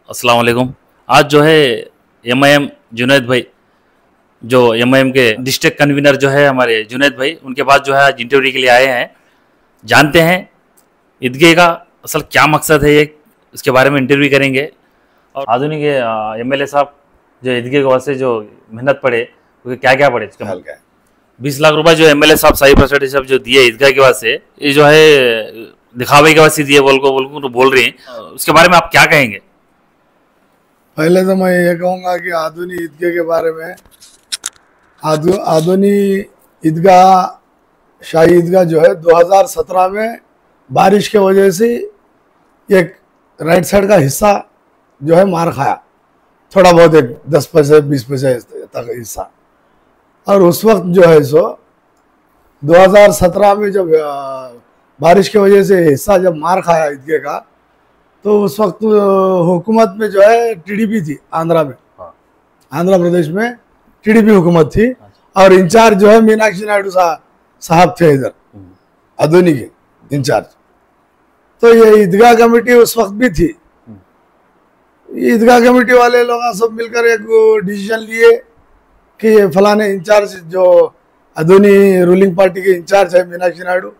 अस्सलाम वालेकुम। आज जो है एमआईएम जुनैद भाई, जो एमआईएम के डिस्ट्रिक्ट कन्वीनर जो है हमारे जुनैद भाई, उनके पास जो है आज इंटरव्यू के लिए आए हैं। जानते हैं ईदगाह का असल क्या मकसद है, ये इसके बारे में इंटरव्यू करेंगे। और आधुनिक एमएलए साहब जो ईदगाह के वास्ते जो मेहनत पड़े, क्योंकि क्या क्या पड़े इसका 20 लाख रुपए जो एमएलए साहब साहिब प्रसाद साहब जो दिए ईदगाह के वास्ते, ये जो है दिखावे के वास्ते दिए बोल रही हैं। उसके बारे में आप क्या कहेंगे? पहले तो मैं ये कहूँगा कि आधुनिक ईदगाह के बारे में, आधुनिक ईदगाह शाही ईदगाह जो है 2017 में बारिश के वजह से एक राइट साइड का हिस्सा जो है मार खाया, थोड़ा बहुत एक 10 पैसे 20 पैसे तक हिस्सा। और उस वक्त जो है सो 2017 में जब बारिश की वजह से हिस्सा जब मार खाया ईदगाह का, तो उस वक्त हुकूमत में जो है टीडीपी थी आंध्रा में। आंध्र प्रदेश में टीडीपी हुकूमत थी और इंचार्ज जो है मीनाक्षी नायडू साहब थे इधर आधुनिक के इंचार्ज। तो ये ईदगाह कमेटी उस वक्त भी थी। ईदगाह कमेटी वाले लोग सब मिलकर एक डिसीजन लिए कि ये फलाने इंचार्ज जो आधुनिक रूलिंग पार्टी के इंचार्ज है मीनाक्षी नायडू,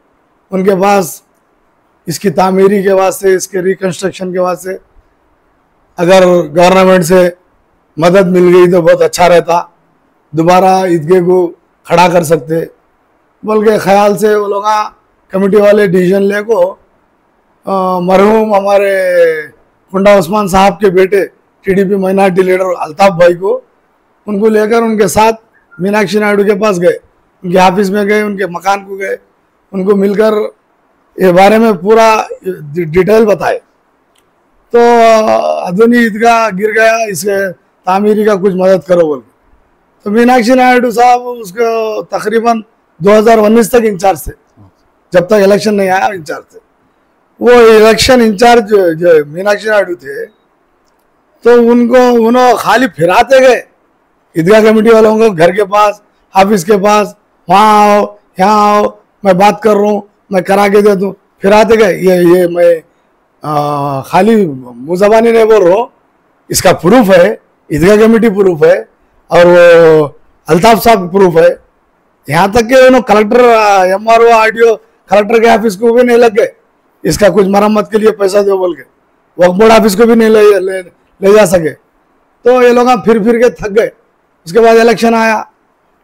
उनके पास इसकी तामीरी के वास्ते, इसके रिकंस्ट्रक्शन के वास्ते अगर गवर्नमेंट से मदद मिल गई तो बहुत अच्छा रहता, दोबारा ईदगाह को खड़ा कर सकते बोल के ख्याल से वो लोग कमेटी वाले डिसीजन ले को मरहूम हमारे कुंडा उस्मान साहब के बेटे टीडीपी माइनॉरिटी लीडर अल्ताफ भाई को, उनको लेकर उनके साथ मीनाक्षी नायडू के पास गए, उनके ऑफिस में गए, उनके मकान को गए, उनको मिलकर ये बारे में पूरा डिटेल बताए। तो आधुनिक ईदगाह गिर गया, इसके तामीरी का कुछ मदद करो बोल। तो मीनाक्षी नायडू साहब उसको तकरीबन 2019 तक इंचार्ज थे, जब तक इलेक्शन नहीं आया इंचार्ज थे। वो इलेक्शन इंचार्ज जो मीनाक्षी नायडू थे, तो उन्होंने खाली फिराते गए ईदगाह कमेटी वालों को, घर के पास, ऑफिस के पास, वहाँ आओ, यहाँ आओ, मैं बात कर रहा हूँ, मैं करा के दे दूँ, फिराते गए। ये मैं खाली मुँह ज़बानी नहीं बोल रहा हूँ, इसका प्रूफ है, ईदगाह कमेटी प्रूफ है और वो अल्ताफ साहब प्रूफ है। यहाँ तक कि उन्होंने कलेक्टर, एमआरओ, आरडीओ, कलेक्टर के ऑफिस को भी नहीं लग गए, इसका कुछ मरम्मत के लिए पैसा दो बोल के, वक्फ बोर्ड ऑफिस को भी नहीं ले जा सके। तो ये लोग फिर के थक गए। उसके बाद इलेक्शन आया,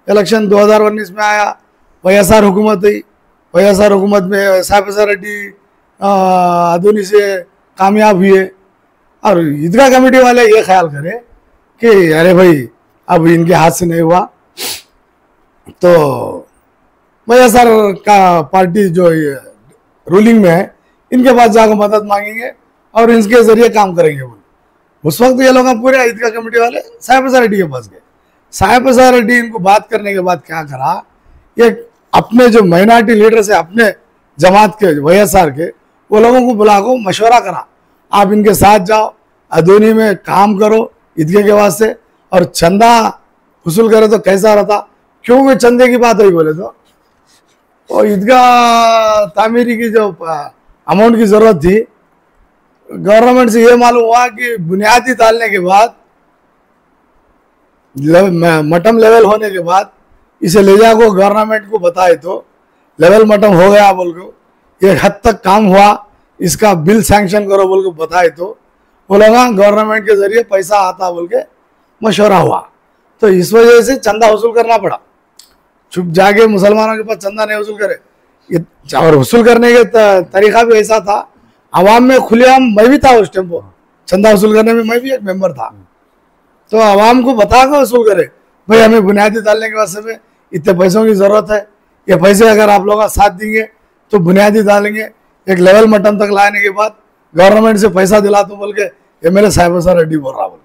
इलेक्शन 2019 में आया, वाईएसआर हुकूमत आई, वाईएसआर हुकूमत में साहिब प्रसाद रेड्डी आधुनिक से कामयाब हुए। और ईदगाह कमेटी वाले ये ख्याल करें कि अरे भाई अब इनके हाथ से नहीं हुआ तो वाईएसआर का पार्टी जो रूलिंग में है, इनके पास जाकर मदद मांगेंगे और इनके जरिए काम करेंगे बोले। उस वक्त ये लोग पूरे ईदगाह कमेटी वाले साहिब प्रसाद रेड्डी के पास गए। साहिब प्रसाद रेड्डी इनको बात करने के बाद क्या करा, ये अपने जो माइनॉरिटी लीडर से, अपने जमात के वाईएसआर के, वो लोगों को बुला को मशवरा करा, आप इनके साथ जाओ, आधुनिक में काम करो ईदगाह के वास्ते, और चंदा वसूल करे तो कैसा रहता, क्योंकि चंदे की बात हुई बोले तो ईदगाह तामीरी की जो अमाउंट की जरूरत थी, गवर्नमेंट से ये मालूम हुआ कि बुनियादी डालने के बाद, मटम लेवल होने के बाद इसे ले जाकर गवर्नमेंट को बताए तो लेवल मटम हो गया बोल को, एक हद तक काम हुआ, इसका बिल सैंक्शन करो बोल को बताए तो वो लोग गवर्नमेंट के जरिए पैसा आता बोल के मशवरा हुआ। तो इस वजह से चंदा वसूल करना पड़ा, चुप जाके मुसलमानों के पास चंदा नहीं वसूल करे। और वसूल करने का तरीका भी ऐसा था, आवाम में खुलेआम, मैं भी था उस टाइम पर चंदा वसूल करने में, मैं भी एक मेंबर था। तो आवाम को बता कर वसूल करे, भाई हमें बुनियादी डालने के वास्ते में इतने पैसों की ज़रूरत है, ये पैसे अगर आप लोग साथ देंगे तो बुनियादी डालेंगे, एक लेवल मटन तक लाने के बाद गवर्नमेंट से पैसा दिला तो बोल के ये मेरे साहिब प्रसाद रेड्डी बोल रहा बोल।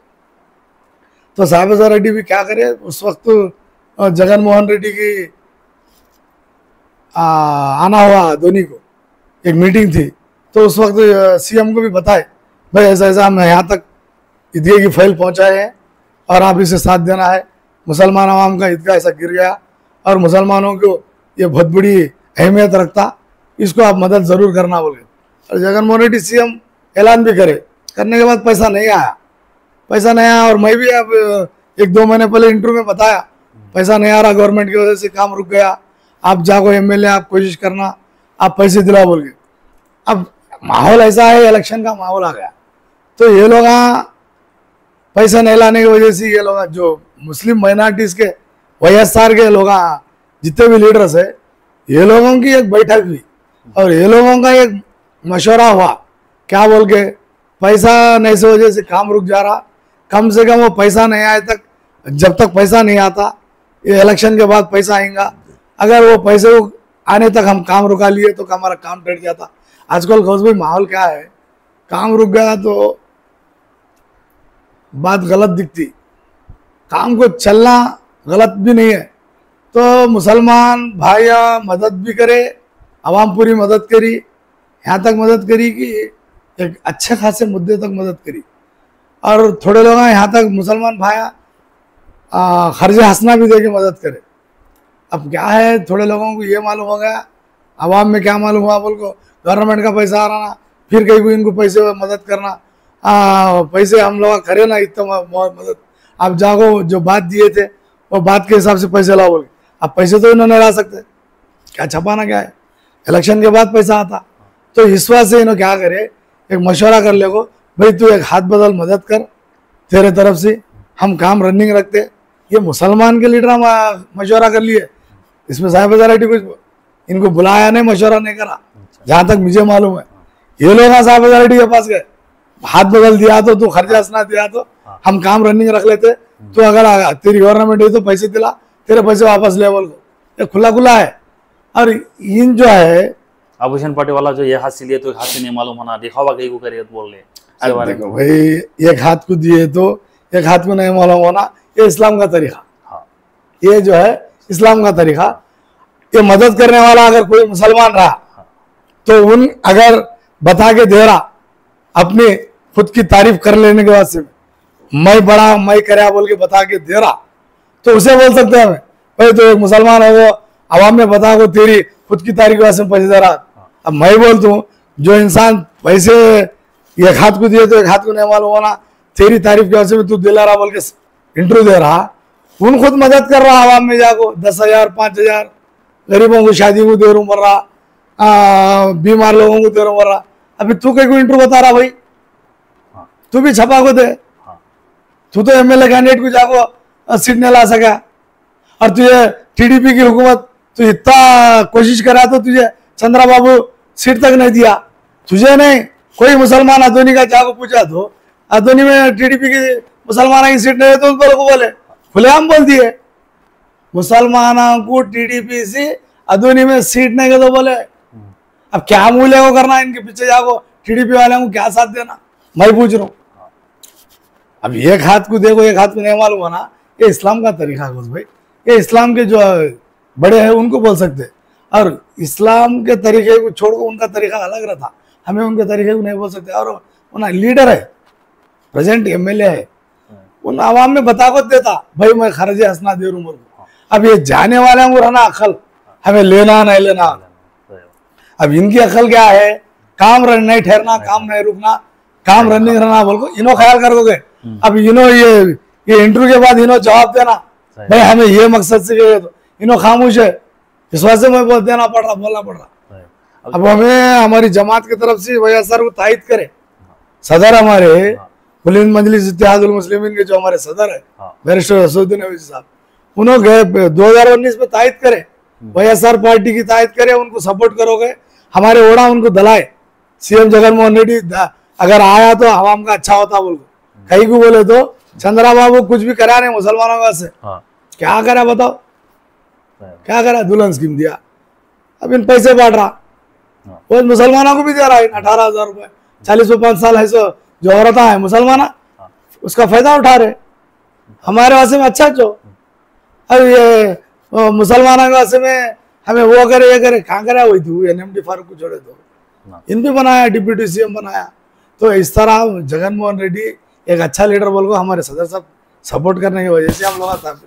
तो साहिब प्रसाद रेड्डी भी क्या करे, उस वक्त जगन मोहन रेड्डी की आना हुआ धोनी को, एक मीटिंग थी, तो उस वक्त सीएम को भी बताए भाई ऐसा ऐसा हम यहाँ तक ईदगाह की फाइल पहुँचाए हैं और आप इसे साथ देना है, मुसलमान आवाम का ईदगाह ऐसा गिर गया और मुसलमानों को ये बहुत बड़ी अहमियत रखता, इसको आप मदद ज़रूर करना बोले। और जगन मोहन रेड्डी सीएम ऐलान भी करे, करने के बाद पैसा नहीं आया। पैसा नहीं आया। और मैं भी अब 1-2 महीने पहले इंटरव्यू में बताया, पैसा नहीं आ रहा, गवर्नमेंट की वजह से काम रुक गया, आप जागो एमएलए, आप कोशिश करना, आप पैसे दिला बोल के। अब माहौल ऐसा है, इलेक्शन का माहौल आ गया, तो ये लोग पैसा नहीं लाने की वजह से ये लोग जो मुस्लिम माइनॉरिटीज के वाईएसआर के लोग जितने भी लीडर्स है, ये लोगों की एक बैठक हुई और ये लोगों का एक मशवरा हुआ, क्या बोल के, पैसा नहीं से वजह से काम रुक जा रहा, कम से कम वो पैसा नहीं आए तक, जब तक पैसा नहीं आता, ये इलेक्शन के बाद पैसा आएगा, अगर वो पैसे आने तक हम काम रुका लिए तो हमारा काम डट जाता। आजकल गौस भाई माहौल क्या है, काम रुक गया तो बात गलत दिखती, काम को चलना गलत भी नहीं है। तो मुसलमान भाइया मदद भी करे, आवाम पूरी मदद करी, यहाँ तक मदद करी कि एक अच्छे खासे मुद्दे तक मदद करी। और थोड़े लोग यहाँ तक मुसलमान भाइया खर्च हंसना भी दे के मदद करे। अब क्या है, थोड़े लोगों को ये मालूम हो गया, आवाम में क्या मालूम हुआ बोल को, गवर्नमेंट का पैसा आ रहा ना, फिर कहीं को इनको पैसे मदद करना, पैसे हम लोग करे ना इतना मदद, आप जागो जो बात दिए थे वो बात के हिसाब से पैसे लाओ बोल। अब पैसे तो इन्होंने ला सकते, क्या छपाना क्या है, इलेक्शन के बाद पैसा आता। तो इस वजह से इन्होंने क्या करे, एक मशवरा कर ले को, भाई तू एक हाथ बदल मदद कर, तेरे तरफ से हम काम रनिंग रखते। ये मुसलमान के लीडर मशवरा कर लिए, इसमें साहिब अथॉरिटी कुछ इनको बुलाया नहीं, मशवरा नहीं करा, जहाँ तक मुझे मालूम है। ये लोग साहिब अथॉरिटी के पास गए, हाथ बदल दिया तो तू खर्चा सुना दिया तो हम काम रनिंग रख लेते, तो अगर तेरी गवर्नमेंट है तो पैसे दिला, तेरे पैसे वापस ले बोल को, ये खुला खुला है। और इन जो है आभूषण पार्टी वाला जो ये हाथ से लिए तो एक हाथ से नहीं मालूम होना, दिखावा कहीं को करे बोल रहे। देखो भाई, एक हाथ को दिए तो एक हाथ को नहीं मालूम होना, ये इस्लाम का तरीका। हाँ। ये जो है इस्लाम का तरीका। ये मदद करने वाला अगर कोई मुसलमान रहा तो उन अगर बता के दे रहा, अपनी खुद की तारीफ कर लेने के बाद से मैं बड़ा मैं करया बोल के बता के दे रहा, तो उसे बोल सकते हैं भाई तो एक मुसलमान है वो आवाम में बता को तेरी खुद की तारीफ के बाद से पैसे दे रहा। अब मैं बोलता हूँ जो इंसान पैसे एक हाथ को दिए तो एक हाथ को नहीं मालूम होना, तेरी तारीफ के वजह से तू दिला रहा बोल के इंटरव्यू दे रहा, उन खुद मदद कर रहा आवाम में जाको 10,000 5,000 गरीबों को शादी को दे रूम भर रहा, बीमार लोगों को दे रूम भर रहा। अभी तू कहीं को इंटरव्यू बता रहा भाई, तू भी छपा को दे, तू तो एमएलए कैंडिडेट को जाको सीट नहीं ला सका, और तुझे टीडीपी की हुकूमत तू इतना कोशिश करा तो तुझे चंद्रा बाबू सीट तक नहीं दिया, तुझे नहीं। कोई मुसलमान अदोनी का जाको पूछा तो अदोनी में टीडीपी की मुसलमानों की सीट नहीं है तो उन को बोले, खुलेआम बोल दिए मुसलमानों को टीडीपी से अदोनी में सीट नहीं है तो बोले। अब क्या मूल्य को करना इनके पीछे जाको, टीडीपी वाले को क्या साथ देना, मैं पूछ रहा हूँ। अब एक हाथ को देखो एक हाथ को नहीं मालूम होना, ये इस्लाम का तरीका है भाई। ये इस्लाम के जो बड़े हैं उनको बोल सकते, और इस्लाम के तरीके को छोड़कर उनका तरीका अलग रहता, हमें उनके तरीके को नहीं बोल सकते। और उन लीडर है, प्रेजेंट एमएलए है, उन आवाम में बता को देता भाई मैं खर्जे हंसना दे रू मुझको। अब ये जाने वाले को रहना अकल, हमें लेना नहीं लेना। अब इनकी अकल क्या है, काम नहीं ठहरना, काम नहीं रुकना, काम रनिंग रहना बोल को इनो ख्याल कर दोगे। अब इनो ये इंटरव्यू के बाद इनो जवाब देना भाई हमें ये मकसद से गए, तो इनो खामोश है, इस वजह से मैं देना पड़ रहा, बोलना पड़ रहा। अब हमें हमारी जमात की तरफ से वाईएसआर को तायद करे, सदर हमारे बुलंद मजलिस इत्तेहादुल मुस्लिमीन के जो हमारे सदर है बैरिस्टर असदुद्दीन अवैसी साहब, उन्होंने 2019 में तायद करे, वाईएसआर पार्टी की तायद करे, उनको सपोर्ट करोगे, हमारे ओड़ा उनको दलाए, सीएम जगनमोहन रेड्डी अगर आया तो आवाम का अच्छा होता बोल कहीं को बोले तो चंद्रा बाबू कुछ भी करा नहीं मुसलमानों का से। क्या करा बताओ, क्या करा, दुल्हन स्कीम दिया, अब इन पैसे बांट रहा, वो मुसलमानों को भी दे रहा है 18,000 रुपए, 40 से 5 साल है सो जो औरत है मुसलमान उसका फायदा उठा रहे हमारे वासे में। अच्छा जो अब ये मुसलमानों के वासे में हमें वो करे ये करे, कहाँ करा वही थी एनएमडी फारूक को छोड़े तो इन भी बनाया, डिप्यूटी सीएम बनाया। तो इस तरह जगनमोहन रेड्डी एक अच्छा लीडर बोल को हमारे सदर साहब सपोर्ट करने की वजह से हम लोग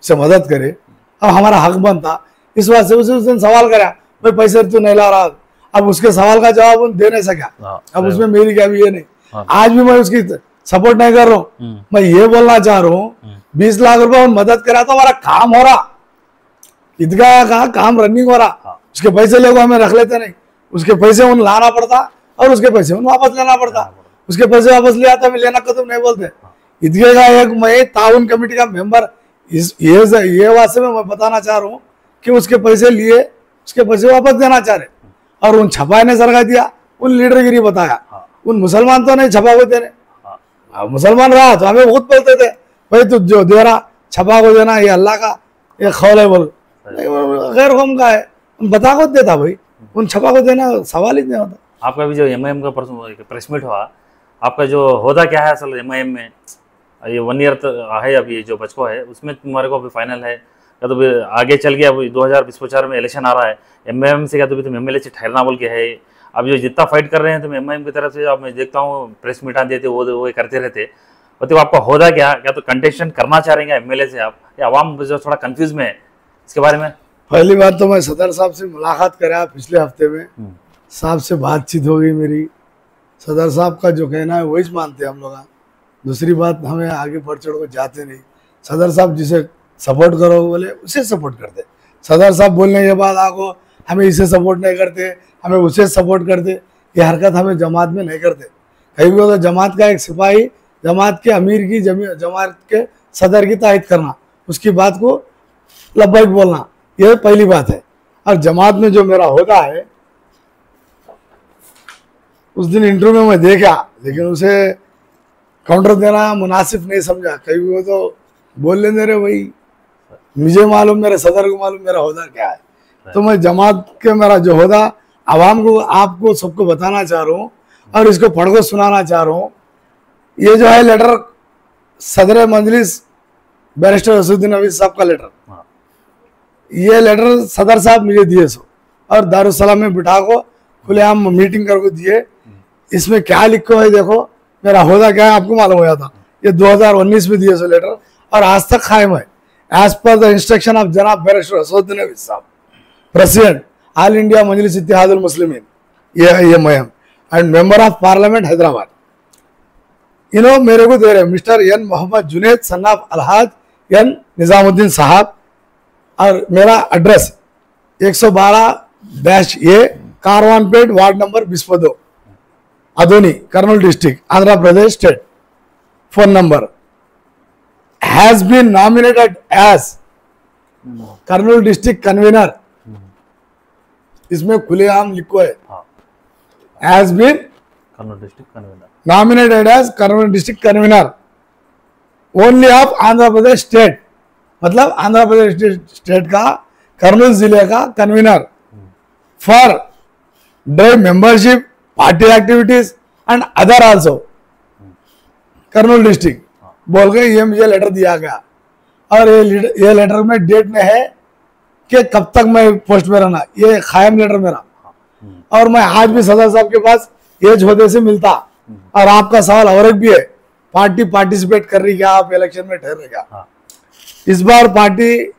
से मदद करे, अब हमारा हक बनता। इस वजह से उस दिन सवाल करा भाई पैसे तू नहीं ला रहा, अब उसके सवाल का जवाब दे नहीं सका, अब उसमें मेरी क्या भी ये नहीं। आज भी मैं उसकी सपोर्ट नहीं कर रहा हूँ। मैं ये बोलना चाह रहा हूँ 20 लाख रुपए मदद करा तो हमारा काम हो रहा, ईदगाह का काम रनिंग हो रहा। उसके पैसे लोग हमें रख लेते नहीं, उसके पैसे उन लाना पड़ता और उसके पैसे उन वापस लेना पड़ता। उसके पैसे वापस ले आता, मैं लेना कदम नहीं बोलते। ईदगाह का एक मैं ताउन कमेटी का मेंबर ये बात से मैं बताना चाह रहा हूँ कि उसके पैसे लिए, उसके पैसे वापस देना चाह रहे, और उन छपाई ने सरका दिया, उन लीडरगिरी बताया। उन मुसलमान तो नहीं छपा को देने, मुसलमान रहा तो हमें बहुत बोलते थे भाई तू जो दे रहा छपा को देना, ये अल्लाह का ये खौल है, बोल गैर कौम का है, बता को देता भाई, उन छपा को देना सवाल ही नहीं होता। आपका भी जो एमआईएम का प्रेस मीट हुआ, आपका जो होदा क्या है असल एमआईएम में, ये 1 ईयर है अभी जो बचको है उसमें तुम्हारे को अभी फाइनल है या तो आगे चल गया? अभी 2024 में इलेक्शन आ रहा है, एमआईएम से क्या तो भी तुम एमएलए से ठहरना बोल के है। अब जो जितना फाइट कर रहे हैं तुम एमआईएम की तरफ से, अब मैं देखता हूँ प्रेस मीटा देते वो करते रहते, तो आपका होदा क्या तो कंटेस्टेंट करना चाह रहे हैं एमएलए से आप, या आवाम जो थोड़ा कंफ्यूज में है इसके बारे में? पहली बात तो मैं सदर साहब से मुलाकात करा पिछले हफ्ते में, साहब से बातचीत हो गई मेरी, सदर साहब का जो कहना है वही मानते हैं हम लोग। दूसरी बात, हमें आगे बढ़ चढ़ को जाते नहीं। सदर साहब जिसे सपोर्ट करो बोले उसे सपोर्ट करते। सदर साहब बोलने के बाद आपको हमें इसे सपोर्ट नहीं करते, हमें उसे सपोर्ट करते, ये हरकत हमें जमात में नहीं करते। कहीं भी तो जमात का एक सिपाही जमात के अमीर की जमात के सदर की तायद करना, उसकी बात को लब्बैक बोलना, ये पहली बात है। और जमात में जो मेरा होता है, उस दिन इंटरव्यू में देखा, लेकिन उसे काउंटर देना मुनासिब नहीं समझा। कहीं वो तो बोल लेने रहे भाई, मुझे मालूम, मेरे सदर को मालूम मेरा होदा क्या है। तो मैं जमात के मेरा जो होदा आवाम को, आपको सबको बताना चाह रहा हूँ और इसको पढ़ को सुनाना चाह रहा हूँ। ये जो है लेटर सदर मजलिस बैरिस्टर असुद्दीन अवीद साहब का लेटर, ये लेटर सदर साहब मुझे दिए सो, और दारुसलाम में बिठा को खुलेआम मीटिंग करके दिए। इसमें क्या लिखो है देखो, मेरा होदा क्या है आपको मालूम हो था। ये 2019 में दिए सो लेटर, और आज तक कायम है। As per the instruction of जनाब बैरिस्टर असुद्दीन अवीद साहब, president all India Majlis Ittehadul Muslimeen, ये मैं and member of parliament Hyderabad. इन्होंने मेरे को दे रहे mister N Mohammad Juned son of Alhaj N Nizamuddin साहब, और मेरा address 112-A Karwanpet ward number 22 Adoni Kurnool district Andhra Pradesh state. Phone number has been nominated as Kurnool district convener, इसमें खुलेआम लिखो है, has been Kurnool district convener nominated as Kurnool district convener only of Andhra Pradesh state, मतलब आंध्र प्रदेश स्टेट का कर्नूल जिले का convener for drive membership, party activities and other also Kurnool district बोल के ये मुझे लेटर दिया गया। और ये लेटर में डेट में है कि कब तक मैं पोस्ट में रहना, ये कायम लेटर मेरा। और मैं आज भी सदर साहब के पास एज होते से मिलता। और आपका सवाल और एक भी है, पार्टी पार्टिसिपेट कर रही क्या, आप इलेक्शन में ठहर रहे क्या? इस बार पार्टी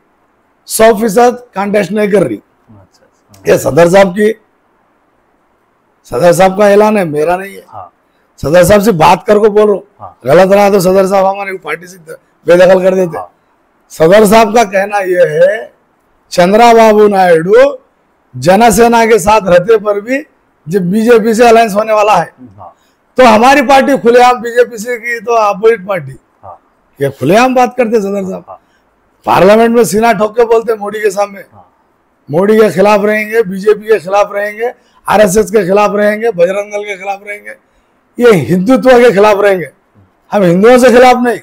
100% कांटेस्ट नहीं कर रही। ये सदर साहब का ऐलान है, मेरा नहीं है। सदर साहब से बात करके बोल रहा हूँ, गलत रहा तो सदर साहब हमारे पार्टी से बेदखल कर देते। सदर साहब का कहना यह है, चंद्रबाबू नायडू जनसेना के साथ रहते पर भी जब बीजेपी से अलायंस होने वाला है, तो हमारी पार्टी खुलेआम बीजेपी से की तो अपोजिट पार्टी, ये खुलेआम बात करते सदर साहब। पार्लियामेंट में सीना ठोक के बोलते मोदी के सामने, मोदी के खिलाफ रहेंगे, बीजेपी के खिलाफ रहेंगे, आरएसएस के खिलाफ रहेंगे, बजरंग दल के खिलाफ रहेंगे, ये हिंदुत्व के खिलाफ रहेंगे। हम हिंदुओं से खिलाफ नहीं,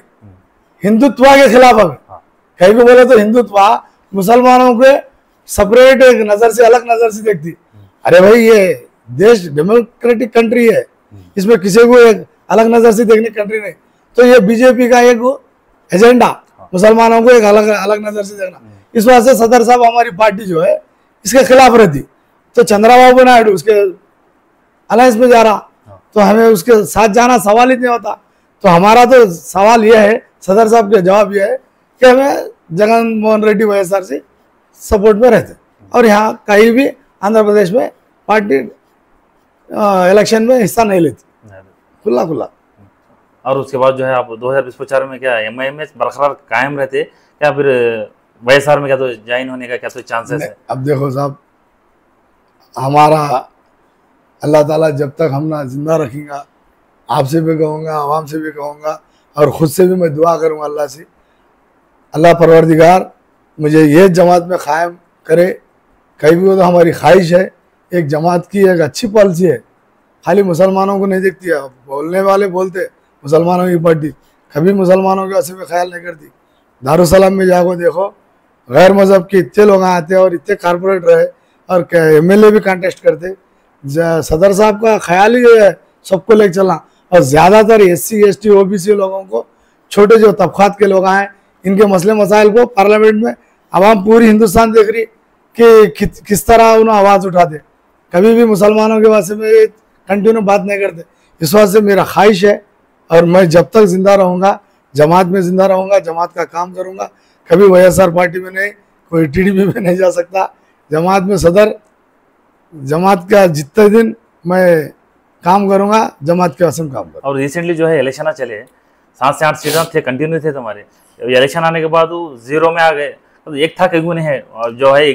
हिंदुत्व के खिलाफ हमें। कहीं भी बोले तो हिंदुत्व मुसलमानों के सेपरेट एक नजर से, अलग नजर से देखती। अरे भाई ये देश डेमोक्रेटिक कंट्री है, इसमें किसी को एक अलग नजर से देखने कंट्री नहीं। तो ये बीजेपी का एक एजेंडा, मुसलमानों को एक अलग नजर से देखना। इस वजह से सदर साहब हमारी पार्टी जो है इसके खिलाफ रहती। तो चंद्रबाबू नायडू उसके अलायंस में जा रहा, तो हमें उसके साथ जाना सवाल ही नहीं होता। तो हमारा तो सवाल यह है, सदर साहब का जवाब यह है कि हमें जगन मोहन रेड्डी वाईएसआर से सपोर्ट में रहते, और यहाँ कहीं भी आंध्र प्रदेश में पार्टी इलेक्शन में हिस्सा नहीं लेती, खुला खुला। और उसके बाद जो है आप 2024 में क्या एमआईएम में बरकरार कायम रहते क्या, फिर वाईएसआर में क्या तो ज्वाइन होने का क्या तो चांसेस है? अब देखो साहब, हमारा अल्लाह ताला जब तक हम ना जिंदा रखेगा, आपसे भी कहूँगा, आवाम से भी कहूँगा और ख़ुद से भी मैं दुआ करूँगा अल्लाह से, अल्लाह परवरदिगार मुझे ये जमात में क़ायम करे। कहीं भी हो तो हमारी ख्वाहिश है, एक जमात की एक अच्छी पॉलिसी है, खाली मुसलमानों को नहीं देखती है। बोलने वाले बोलते मुसलमानों की पार्टी, कभी मुसलमानों के वैसे में ख्याल नहीं करती। दारुसलाम में जाकर देखो, गैर मज़हब के इतने लोग आते हैं और इतने कारपोरेट रहे और एमएलए भी कॉन्टेस्ट करते। सदर साहब का ख्याल ही है सबको लेकर चलना, और ज़्यादातर एससी एसटी ओबीसी लोगों को, छोटे जो तबकात के लोग आए, इनके मसले मसाइल को पार्लियामेंट में आवाम पूरी हिंदुस्तान देख रही कि किस तरह उन्हें आवाज़ उठाते। कभी भी मुसलमानों के वास्ते में कंटिन्यू बात नहीं करते। इस वास्ते मेरा ख्वाहिश है, और मैं जब तक ज़िंदा रहूँगा जमात में ज़िंदा रहूँगा, जमात का काम करूँगा। कभी वाईएसआर पार्टी में नहीं, कोई टीडीपी में नहीं जा सकता। जमात में सदर, जमात का जितने दिन मैं काम करूँगा, जमात के वास्ते काम करूँगा। और रिसेंटली जो है इलेक्शन चले, 7 से 8 सीटें थे, कंटिन्यू थे तुम्हारे। इलेक्शन आने के बाद वो 0 में आ गए, तो एक था क्यों नहीं है, और जो है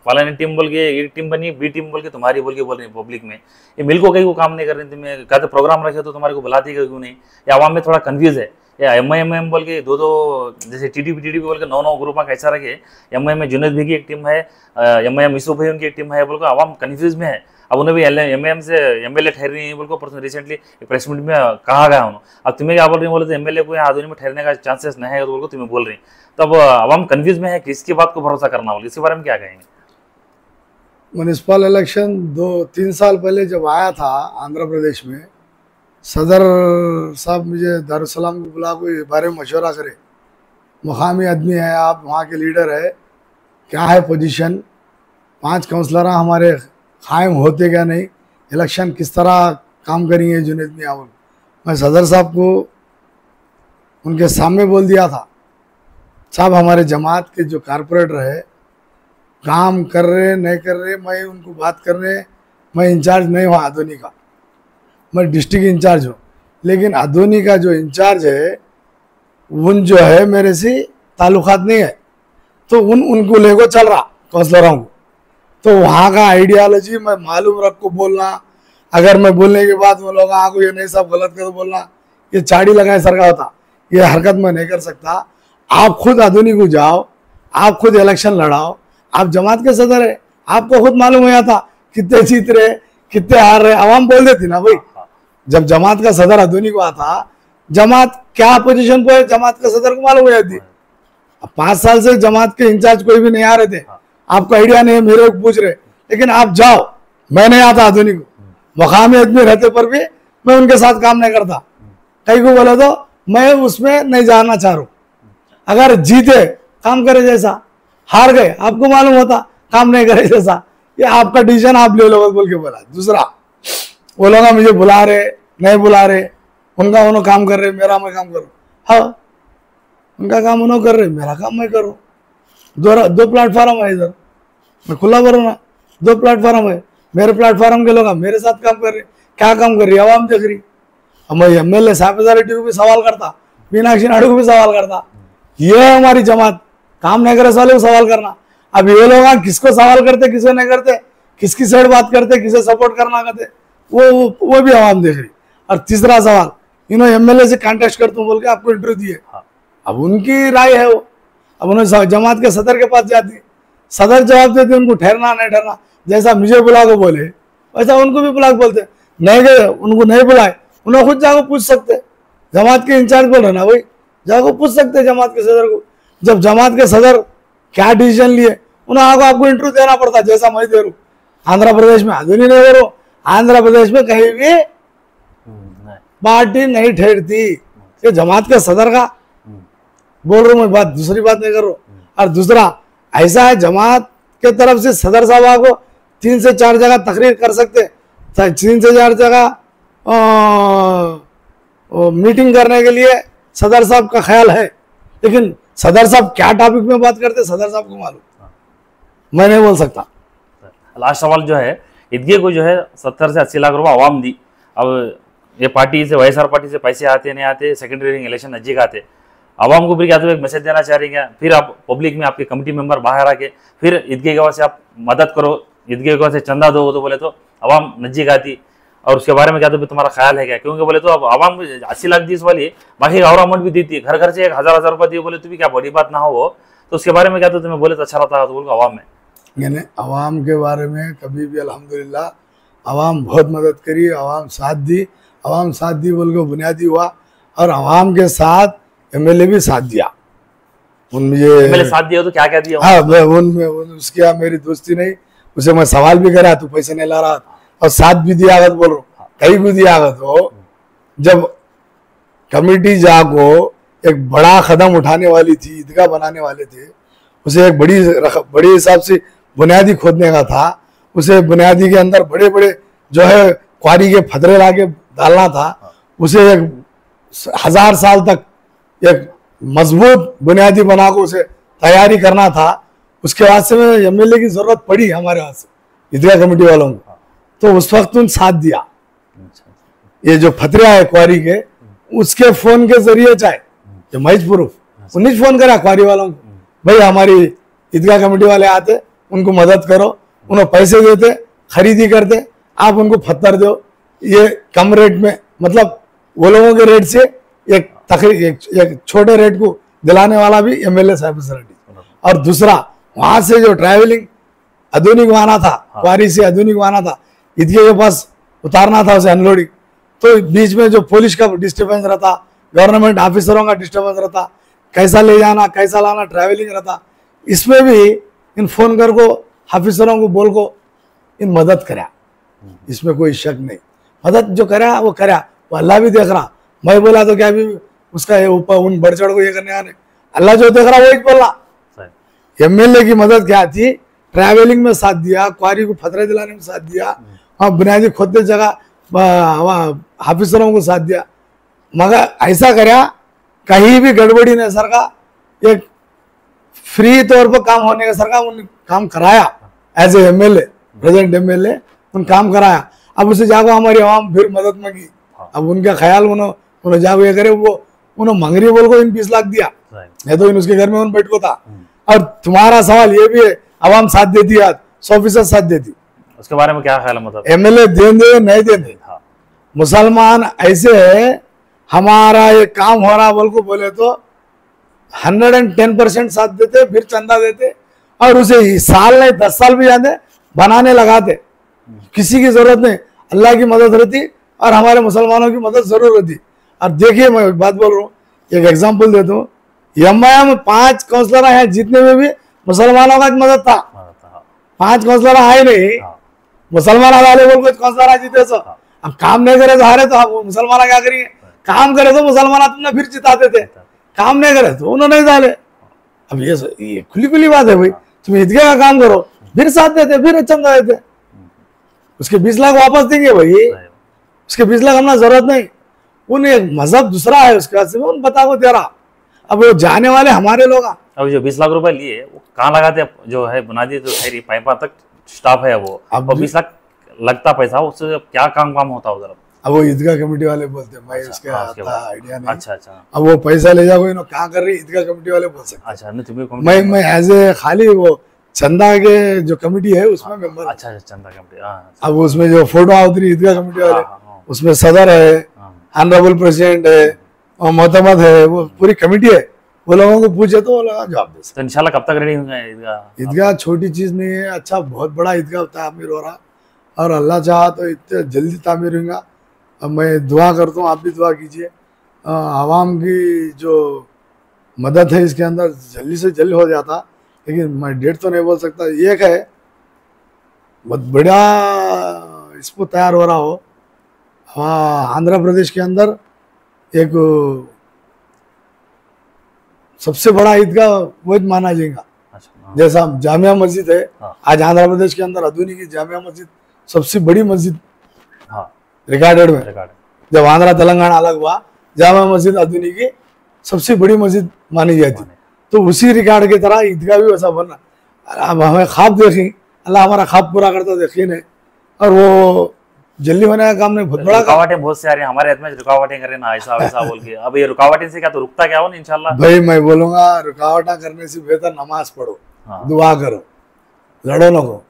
फलानी टीम बोल के एक टीम बनी, बी टीम बोल के तुम्हारी बोल रही पब्लिक में। ये मिल को कहीं को काम नहीं कर रही थी, मैं कहते प्रोग्राम रखे तो तुम्हारे को बुलाती क्यों नहीं? या आवाम में थोड़ा कन्फ्यूज है, या एमआईएम बोल के दो जैसे टीडीपी बोल के 9 ग्रुप में कैसा रखे, एमआईएम में जुनैद भाई की एक टीम है, एमआईएम यूसुफ भाई की एक टीम है बोल के आवाम कन्फ्यूज में है। अब उन्हें भी एमआईएम से एमएलए ठहरी नहीं बोल को रिसेंटली प्रेस मीट में कहा गया उन्होंने। अब तुम्हें क्या बोल रही बोले तो एमएलए को यहाँ आधुनिक में ठहरने का चांसेस नहीं है बोल को तुम्हें बोल रही, तब आवाम कन्फ्यूज में है किसकी बात को भरोसा करना बोले, इसके बारे में क्या कहेंगे? म्यूनिसिपल इलेक्शन 2-3 साल पहले जब आया था आंध्र प्रदेश में, सदर साहब मुझे दारुसलाम को बुला के बारे में मशवरा करे, मुकामी आदमी है आप, वहाँ के लीडर है, क्या है पोजीशन, 5 काउंसलर हमारे कायम होते क्या नहीं, इलेक्शन किस तरह काम करेंगे जुनैद मियां। मैं सदर साहब को उनके सामने बोल दिया था, साहब हमारे जमात के जो कारपोरेटर है काम कर रहे नहीं कर रहे, मैं उनको बात करने, मैं इंचार्ज नहीं हूँ आधोनी का, मैं डिस्ट्रिक्ट इंचार्ज हूँ, लेकिन आधोनी का जो इंचार्ज है उन जो है मेरे से ताल्लुकात नहीं है, तो उनको लेको चल रहा काउंसलरों को। तो वहाँ का आइडियालॉजी मैं मालूम रख को बोलना, अगर मैं बोलने के बाद वो लोग को ये नहीं सब गलत कर बोलना, ये चाड़ी लगाए सर का होता, ये हरकत मैं नहीं कर सकता। आप खुद आधुनिक को जाओ, आप खुद इलेक्शन लड़ाओ, आप जमात के सदर है, आपको खुद मालूम हो जाता कितने जीत रहे कितने हार रहे, आवाम बोल देती ना भाई। जब जमात का सदर आधुनिक को आता, जमात क्या पोजीशन पे है जमात का सदर को मालूम हो जाती। 5 साल से जमात के इंचार्ज कोई भी नहीं आ रहे थे, आपको आइडिया नहीं है, मेरे को पूछ रहे, लेकिन आप जाओ, मैं नहीं आता आधुनिक को, मकामी आदमी रहते पर भी मैं उनके साथ काम नहीं करता। कहीं को बोला तो मैं उसमें नहीं जाना चाह रहा हूँ। अगर जीते काम करे जैसा, हार गए आपको मालूम होता काम नहीं करे जैसा, ये आपका डिसीजन आप ले लो बोल के बोला। दूसरा वो लोग मुझे बुला रहे नहीं बुला रहे, उनका उन्होंने काम कर रहे, मेरा मैं काम करूँ। हाँ उनका काम उन्होंने कर रहे, मेरा काम मैं करूँ। दो प्लेटफॉर्म है इधर, मैं खुला बोलूँ ना, 2 प्लेटफॉर्म है, मेरे प्लेटफॉर्म के लोग मेरे साथ काम कर रहे, क्या काम कर रही है आवाम देख रही। अब मैं एमएलए साहब रेड्डी को भी सवाल करता, मीनाक्षी नायडू को भी सवाल करता, ये है हमारी जमात, काम नहीं करे वाले को सवाल करना। अब ये लोग किसको सवाल करते किसे नहीं करते, किसकी साइड बात करते किसे सपोर्ट करना करते, वो भी आवाम देख रही। और तीसरा सवाल, इन्होंने एमएलए से कॉन्टेस्ट करता हूँ बोल के आपको इंटरव्यू दिए, अब उनकी राय है वो, अब उन्होंने जमात के सदर के पास जाती, सदर जवाब देते उनको ठहरना नहीं ठहरना, जैसा मुझे बुला को बोले वैसा उनको भी बुला के बोलते, नहीं गए उनको नहीं बुलाए, उन्हें खुद जाकर पूछ सकते। जमात के इंचार्ज बोल रहे ना भाई, जाकर पूछ सकते जमात के सदर को, जब जमात के सदर क्या डिसीजन लिए उन्हें आपको इंटरव्यू देना पड़ता, जैसा मैं दे रू। आंध्र प्रदेश में आधुनिक नहीं दे रू, आंध्र प्रदेश में कहीं भी पार्टी नहीं ठहरती, ये जमात के सदर का बोल रहा हूँ मैं, बात दूसरी बात नहीं कर रहा हूँ। और दूसरा ऐसा है, जमात के तरफ से सदर साहब को 3 से 4 जगह तकरीर कर सकते, 3 से 4 जगह मीटिंग करने के लिए सदर साहब का ख्याल है, लेकिन सदर साहब क्या टॉपिक में बात करते सदर साहब को मालूम, मैं नहीं बोल सकता। लास्ट सवाल जो है, ईदगाह को जो है 70 से 80 लाख रुपए आवाम दी, अब ये पार्टी से वाईएसआर पार्टी से पैसे आते नहीं आते, सेकेंडरी इलेक्शन नजदीक आते, आवाम को फिर क्या तो एक मैसेज देना चाह रही हैं, फिर आप पब्लिक में आपके कमेटी मेंबर बाहर आके फिर ईदगाह गवाह से आप मदद करो, ईदगाह गवाह से चंदा दो, तो बोले तो आवाम नजदीक आती। और उसके बारे में क्या तो भी तुम्हारा ख्याल है क्या? क्योंकि बोले तो अब आवाम 80 लाख दी इस वाली, बाकी और अमाउंट भी देती है, घर घर से 1000 रुपये दिए, बोले तो भी क्या बड़ी बात ना हो वो, तो उसके बारे में क्या तो तुम्हें बोले तो अच्छा रहता है, तो बोलो आवाम में। मैंने आवाम के बारे में कभी भी अल्हम्दुलिल्लाह आवाम बहुत मदद करी, आवाम साथ दी, आवाम साथ दी बोल के बुनियादी हुआ, और आवाम के साथ एमएलए भी साथ दिया। उनमें एमएलए साथ दिया तो क्या क्या दिया? हाँ, उनमें उसकी मेरी दोस्ती नहीं, उसे मैं सवाल भी करा, तू पैसे नहीं ला रहा, और साथ भी दिया बोल रहा हूँ, कहीं भी दिया तो जब कमेटी जाको एक बड़ा कदम उठाने वाली थी, ईदगाह बनाने वाले थे, उसे एक बड़ी हिसाब से बुनियादी खोदने का था, उसे बुनियादी के अंदर बड़े बड़े जो है क्वारी के फतरे लाके डालना था, उसे एक 1000 साल तक एक मजबूत बुनियादी बना को उसे तैयारी करना था। उसके बाद से एमएलए की जरूरत पड़ी हमारे वहां से ईदगाह कमेटी वालों को, तो उस वक्त उन साथ दिया। ये जो फतरे आए क्वारी के, उसके फोन के जरिए चाहे जो महज प्रूफ उन्हीं फोन करा क्वारी वालों को, भाई हमारी ईदगाह कमेटी वाले आते, उनको मदद करो, उन्हें पैसे देते, खरीदी करते, आप उनको पत्थर दो, ये कम रेट में, मतलब वो लोगों के रेट से एक छोटे रेट को दिलाने वाला भी एमएलए साहब रेड्डी। और दूसरा वहां से जो ट्रैवलिंग आधुनिक वाहना था, क्वारी से आधुनिक वाहना था, ईदगाह के पास उतारना था उसे अनलोडिंग, तो बीच में जो पुलिस का डिस्टर्बेंस रहता, गवर्नमेंट ऑफिसरों का डिस्टर्बेंस रहता, कैसा ले जाना कैसा लाना ट्रैवलिंग रहता, इसमें भी इन फोन कर को ऑफिसरों को बोल को इन मदद करा, इसमें कोई शक नहीं। मदद जो करा वो करा, वो अल्लाह भी देख रहा। मैं बोला तो क्या भी उसका ऊपर उन बढ़ चढ़ को ये करने आने, अल्लाह जो देख रहा वही बोला। एमएलए की मदद क्या थी? ट्रैवलिंग में साथ दिया, क्वारी को फतरे दिलाने में साथ दिया, वहाँ बुनियादी खोदते जगह ऑफिसरों को साथ दिया। मगर ऐसा करा कहीं भी गड़बड़ी नहीं सर का, एक फ्री तौर पर काम होने का सर का उन काम कराया, as a MLA, present MLA उन काम कराया। अब उसे जाकर हमारी आवाम फिर मदद मांगी, अब उनका ख्याल उन्होंने जाकर ये करे, वो उन्होंने मंगरी बोल को इन 20 लाख दिया, नहीं तो इन उसके घर में उन बैठ को था। और तुम्हारा सवाल ये भी है, आवाम साथ देती है, 100% साथ देती, उसके बारे में क्या ख्याल है? मतलब एमएलए दे नहीं दे, मुसलमान ऐसे है, हमारा ये काम हो रहा बोल को बोले तो 110% साथ देते, फिर चंदा देते, और उसे साल नहीं 10 साल भी जाते बनाने लगाते, किसी की जरूरत नहीं, अल्लाह की मदद रहती और हमारे मुसलमानों की मदद जरूर होती। और देखिए मैं एक बात बोल रहा हूँ, एक एग्जांपल देता हूँ, एमआईएम में 5 काउंसलर हैं, जितने में भी मुसलमानों का मदद था, 5 काउंसलर आए नहीं, मुसलमान वाले बोल कुछ काउंसलर जीते सो, अब काम नहीं करे तो हारे, तो मुसलमान क्या करेंगे? काम करे तो मुसलमान तुमने फिर जिताते थे, काम नहीं करे तो उन्होंने नहीं डाले। अब ये खुली खुली बात है भाई, तुम ईदगाह का काम करो, फिर साथ देते, फिर चंदा देते, उसके 20 लाख वापस देंगे भाई, उसके 20 लाख हमने जरूरत नहीं, उन एक मजहब दूसरा है, उसके बाद से उन बता को दे रहा। अब वो जाने वाले हमारे लोग, अब जो 20 लाख रुपए लिए वो कहाँ लगाते? जो है बुनियादी तो खैर पाइपा तक स्टाफ है वो, अब 20 लाख लगता पैसा, उससे क्या काम होता उधर? अब वो ईदगाह कमेटी वाले बोलते हैं, मैं इसके आइडिया नहीं। अच्छा। अब वो पैसा ले जाओ इन्हों कहाँ कर रही, ईदगाह कमेटी वाले बोल सकते। अच्छा, नहीं तुम्हें मैं एज ए खाली वो चंदा के जो कमेटी है उसमें मेंबर। अच्छा, चंदा कमेटी। अब उसमें जो फोटो आती है ईदगाह कमेटी वाले, उसमें सदर है, ऑनरेबल प्रेसिडेंट है और मोहतमद है, वो पूरी कमेटी है। वो लोगों को पूछे तो वो लोग जवाब दे सकते। तो इंशाल्लाह कब तक रेडी होंगे ईदगाह? ईदगाह छोटी चीज नहीं है, अच्छा बहुत बड़ा ईदगाह तामीर हो रहा, और अल्लाह चाहा तो इतने जल्दी तामीर होगा। अब मैं दुआ करता हूँ, आप भी दुआ कीजिए, आवाम की जो मदद है इसके अंदर जल्दी से जल्दी हो जाता, लेकिन मैं डेट तो नहीं बोल सकता। एक है बहुत बड़ा इसको तैयार हो रहा हो, हाँ आंध्र प्रदेश के अंदर एक सबसे बड़ा ईदगाह वो माना जाएगा। जैसा जामिया मस्जिद है, आज आंध्र प्रदेश के अंदर आधुनिक जामिया मस्जिद सबसे बड़ी मस्जिद रिकॉर्डेड में, जब आंध्र तेलंगाना अलग हुआ, जामिया मस्जिद आधुनिक की सबसे बड़ी मस्जिद मानी जाती। तो उसी रिकॉर्ड की तरह ईदगाह भी वैसा बनना। अब हमें ख्वाब देखी, अल्लाह हमारा ख्वाब पूरा करता यकीन है, और वो जल्दी होने का काम नहीं, बहुत बड़ा काम। रुकावटें बहुत से आ रही हैं हमारे हाथ में, रुकावटें कर रहे ना ऐसा वैसा बोल के। अब ये रुकावटें से क्या तो रुकता क्या हो ना इंशाल्लाह। भाई मैं बोलूंगा रुकावटा करने से बेहतर नमाज पढ़ो, हाँ। दुआ करो, लड़ो ना को।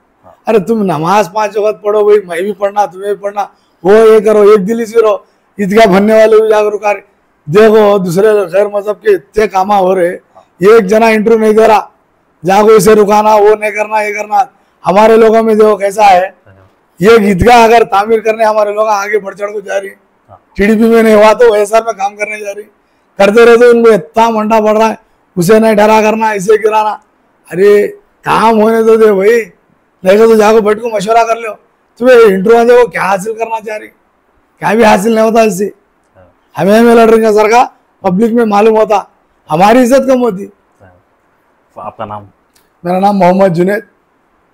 अरे तुम नमाज 5 वक्त पढ़ो भाई, मैं भी पढ़ना तुम्हें भी पढ़ना, वो ये करो, एक दिली से रहो। ईदगाह भरने वाले भी जागरूक आ रहे, देखो दूसरे गैर मजहब के इतने कामा हो रहे, एक जना इंटरव्यू नहीं दे रहा, जागो इसे रुकाना, वो नहीं करना, ये करना। हमारे लोगों में देखो कैसा है, ये ईदगाह अगर तामीर करने हमारे लोग आगे बढ़ चढ़ को जा रही, टीडीपी में नहीं हुआ तो वैएसआर में काम करने जा रही, करते रहते उनको इतना मंडा पड़ रहा है, उसे नहीं डरा करना, इसे गिराना। अरे काम होने दो दे भाई, नहीं तो जाको बैठ को मशवरा कर लो, तुम्हें इंटरव्यू देखो क्या हासिल करना चाह रही, क्या भी हासिल नहीं होता इससे। हमें लड़ रही सरकार, पब्लिक में मालूम होता, हमारी इज्जत कम होती। आपका नाम? मेरा नाम Mohammad Junaid,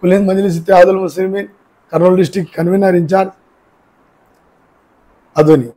Kul Hind Majlis Ittehadul Muslimeen, Kurnool district convener incharge, अदोनी।